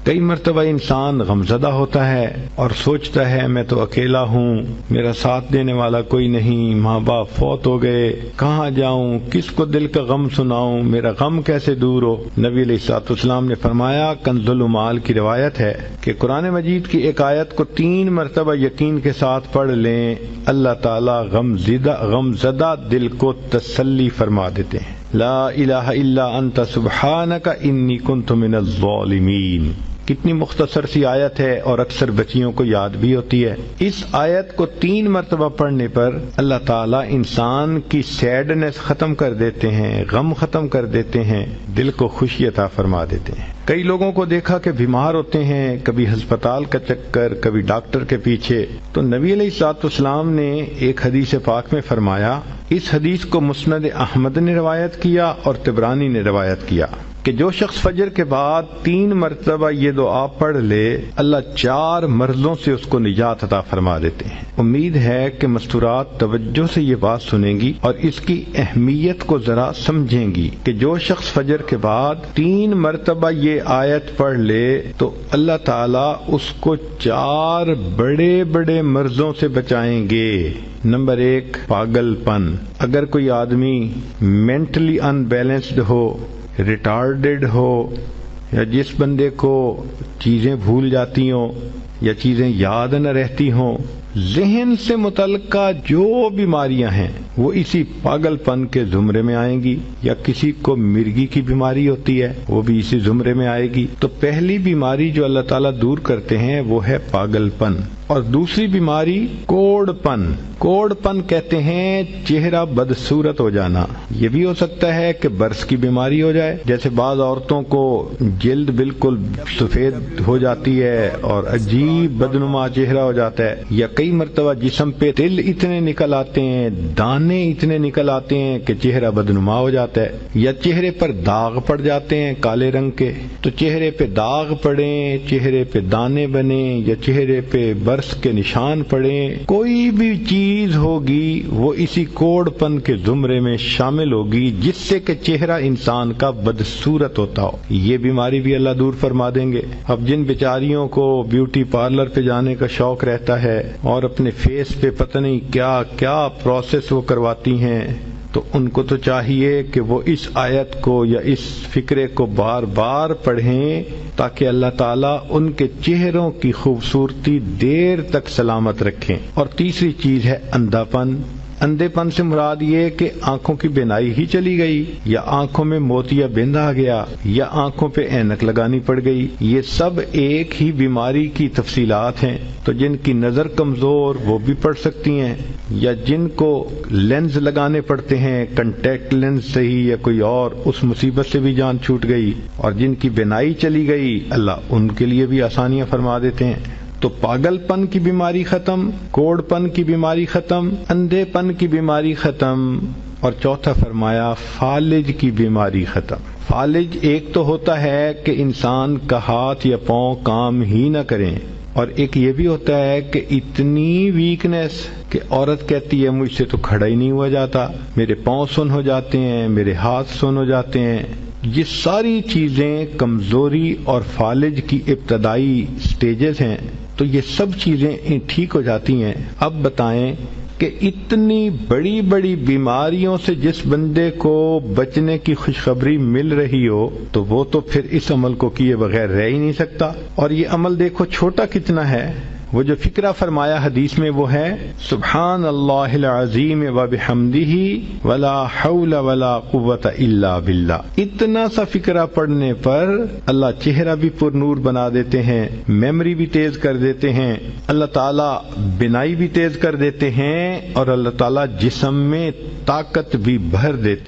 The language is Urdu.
کئی مرتبہ انسان غمزدہ ہوتا ہے اور سوچتا ہے میں تو اکیلا ہوں، میرا ساتھ دینے والا کوئی نہیں، ماں باپ فوت ہو گئے، کہاں جاؤں، کس کو دل کا غم سناؤں، میرا غم کیسے دور ہو۔ نبی علیہ الصلوۃ والسلام نے فرمایا، کنز المال کی روایت ہے کہ قرآن مجید کی ایک آیت کو 3 مرتبہ یقین کے ساتھ پڑھ لیں، اللہ تعالی غمزدہ دل کو تسلی فرما دیتے ہیں۔ لا الہ الا انت سبحانک انی کنت من الظالمین۔ کتنی مختصر سی آیت ہے اور اکثر بچیوں کو یاد بھی ہوتی ہے۔ اس آیت کو 3 مرتبہ پڑھنے پر اللہ تعالیٰ انسان کی سیڈنس ختم کر دیتے ہیں، غم ختم کر دیتے ہیں، دل کو خوشی عطا فرما دیتے ہیں۔ کئی لوگوں کو دیکھا کہ بیمار ہوتے ہیں، کبھی ہسپتال کا چکر، کبھی ڈاکٹر کے پیچھے، تو نبی علیہ الصلوۃ والسلام نے ایک حدیث پاک میں فرمایا، اس حدیث کو مسند احمد نے روایت کیا اور طبرانی نے روایت کیا کہ جو شخص فجر کے بعد 3 مرتبہ یہ دعا پڑھ لے، اللہ 4 مرضوں سے اس کو نجات عطا فرما دیتے ہیں۔ امید ہے کہ مستورات توجہ سے یہ بات سنیں گی اور اس کی اہمیت کو ذرا سمجھیں گی کہ جو شخص فجر کے بعد 3 مرتبہ یہ آیت پڑھ لے تو اللہ تعالیٰ اس کو 4 بڑے بڑے مرضوں سے بچائیں گے۔ نمبر 1، پاگل پن۔ اگر کوئی آدمی مینٹلی ان بیلنسڈ ہو، ریٹارڈڈ ہو، یا جس بندے کو چیزیں بھول جاتی ہوں یا چیزیں یاد نہ رہتی ہوں، ذہن سے متعلقہ جو بیماریاں ہیں وہ اسی پاگل پن کے زمرے میں آئیں گی، یا کسی کو مرگی کی بیماری ہوتی ہے وہ بھی اسی زمرے میں آئے گی۔ تو پہلی بیماری جو اللہ تعالیٰ دور کرتے ہیں وہ ہے پاگل پن، اور دوسری بیماری کوڑ پن۔ کوڑ پن کہتے ہیں چہرہ بدصورت ہو جانا۔ یہ بھی ہو سکتا ہے کہ برس کی بیماری ہو جائے، جیسے بعض عورتوں کو جلد بالکل سفید ہو جاتی ہے اور عجیب بدنما چہرہ ہو جاتا ہے، یا کئی مرتبہ جسم پہ تل اتنے نکل آتے ہیں، دانے اتنے نکل آتے ہیں کہ چہرہ بدنما ہو جاتا ہے، یا چہرے پر داغ پڑ جاتے ہیں کالے رنگ کے۔ تو چہرے پہ داغ پڑیں، چہرے پہ دانے بنیں، یا چہرے پہ برس کے نشان پڑیں، کوئی بھی چیز ہوگی وہ اسی کوڑ پن کے زمرے میں شامل ہوگی جس سے کہ چہرہ انسان کا بدصورت ہوتا ہو۔ یہ بیماری بھی اللہ دور فرما دیں گے۔ اب جن بیچاریوں کو بیوٹی پارلر پہ جانے کا شوق رہتا ہے اور اپنے فیس پہ پتہ نہیں کیا کیا پروسیس وہ کرواتی ہیں، تو ان کو تو چاہیے کہ وہ اس آیت کو یا اس فکرے کو بار بار پڑھیں تاکہ اللہ تعالیٰ ان کے چہروں کی خوبصورتی دیر تک سلامت رکھیں۔ اور تیسری چیز ہے اندھا پن۔ اندھے پن سے مراد یہ کہ آنکھوں کی بینائی ہی چلی گئی، یا آنکھوں میں موتیا بند آ گیا، یا آنکھوں پہ اینک لگانی پڑ گئی۔ یہ سب ایک ہی بیماری کی تفصیلات ہیں۔ تو جن کی نظر کمزور وہ بھی پڑھ سکتی ہیں، یا جن کو لینز لگانے پڑتے ہیں، کنٹیکٹ لینز صحیح یا کوئی اور، اس مصیبت سے بھی جان چھوٹ گئی، اور جن کی بینائی چلی گئی اللہ ان کے لیے بھی آسانیاں فرما دیتے ہیں۔ تو پاگل پن کی بیماری ختم، کوڑ پن کی بیماری ختم، اندھے پن کی بیماری ختم، اور چوتھا فرمایا فالج کی بیماری ختم۔ فالج ایک تو ہوتا ہے کہ انسان کا ہاتھ یا پاؤں کام ہی نہ کریں، اور ایک یہ بھی ہوتا ہے کہ اتنی ویکنیس کہ عورت کہتی ہے مجھ سے تو کھڑا ہی نہیں ہوا جاتا، میرے پاؤں سن ہو جاتے ہیں، میرے ہاتھ سن ہو جاتے ہیں۔ یہ ساری چیزیں کمزوری اور فالج کی ابتدائی سٹیجز ہیں۔ تو یہ سب چیزیں ٹھیک ہو جاتی ہیں۔ اب بتائیں کہ اتنی بڑی بڑی بیماریوں سے جس بندے کو بچنے کی خوشخبری مل رہی ہو تو وہ تو پھر اس عمل کو کیے بغیر رہ ہی نہیں سکتا۔ اور یہ عمل دیکھو چھوٹا کتنا ہے۔ وہ جو فکرہ فرمایا حدیث میں وہ ہے سبحان اللہ العظیم وبحمدہ ولا حول ولا قوت الا باللہ۔ اتنا سا فکرہ پڑھنے پر اللہ چہرہ بھی پر نور بنا دیتے ہیں، میموری بھی تیز کر دیتے ہیں، اللہ تعالیٰ بینائی بھی تیز کر دیتے ہیں، اور اللہ تعالیٰ جسم میں طاقت بھی بھر دیتے ہیں۔